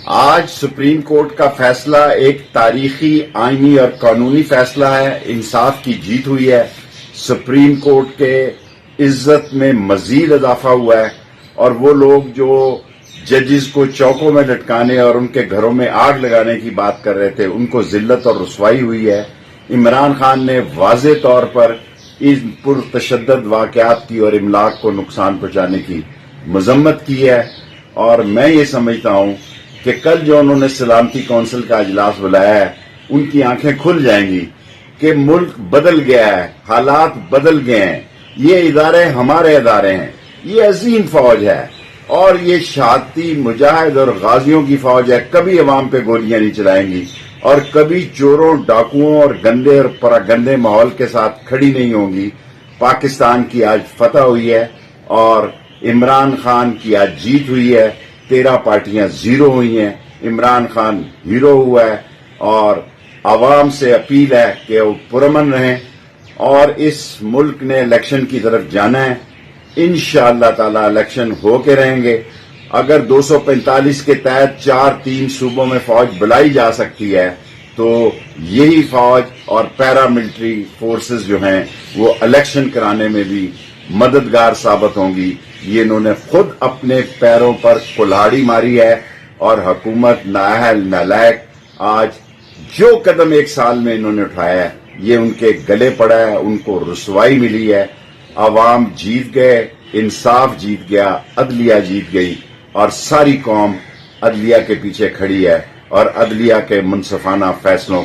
آج supreme court کا فیصلہ ایک تاریخی آئینی اور قانونی فیصلہ ہے. انصاف کی جیت ہوئی ہے. سپریم کورٹ کے عزت میں مزید اضافہ ہوا ہے اور وہ لوگ جو ججز کو چوکوں میں لٹکانے اور ان کے گھروں میں آگ لگانے کی بات کر رہے تھے ان کو ذلت اور رسوائی ہوئی ہے. عمران خان نے واضح طور پر ان پرتشدد واقعات کی اور املاک کو نقصان پہنچانے کی مذمت کی ہے اور میں یہ سمجھتا ہوں کہ کل جو انہوں نے سلامتی کونسل کا اجلاس بلایا ہے ان کی آنکھیں کھل جائیں گی کہ ملک بدل گیا ہے، حالات بدل گئے ہیں. یہ ادارے ہمارے ادارے ہیں. یہ عظیم فوج ہے اور یہ شہادتی مجاہد اور غازیوں کی فوج ہے. کبھی عوام پہ گولیاں نہیں چلائیں گی اور کبھی چوروں، ڈاکوؤں اور گندے اور پراگندے ماحول کے ساتھ کھڑی نہیں ہوں گی. پاکستان کی آج فتح ہوئی ہے اور عمران خان کی آج جیت ہوئی ہے. 13 پارٹیاں زیرو ہوئی ہیں. عمران خان ہیرو ہوا ہے اور عوام سے اپیل ہے کہ وہ پرامن رہیں اور اس ملک نے الیکشن کی طرف جانا ہے. انشاءاللہ تعالی الیکشن ہو کے رہیں گے. اگر 245 کے تحت 4-3 صوبوں میں فوج بلائی جا سکتی ہے تو یہی فوج اور پیراملٹری فورسز جو ہیں وہ الیکشن کرانے میں بھی مددگار ثابت ہوں گی. یہ انہوں نے خود اپنے پیروں پر کلہاڑی ماری ہے اور حکومت نااہل نالائق آج جو قدم ایک سال میں انہوں نے اٹھایا ہے یہ ان کے گلے پڑا ہے. ان کو رسوائی ملی ہے. عوام جیت گئے، انصاف جیت گیا، عدلیہ جیت گئی اور ساری قوم عدلیہ کے پیچھے کھڑی ہے اور عدلیہ کے منصفانہ فیصلوں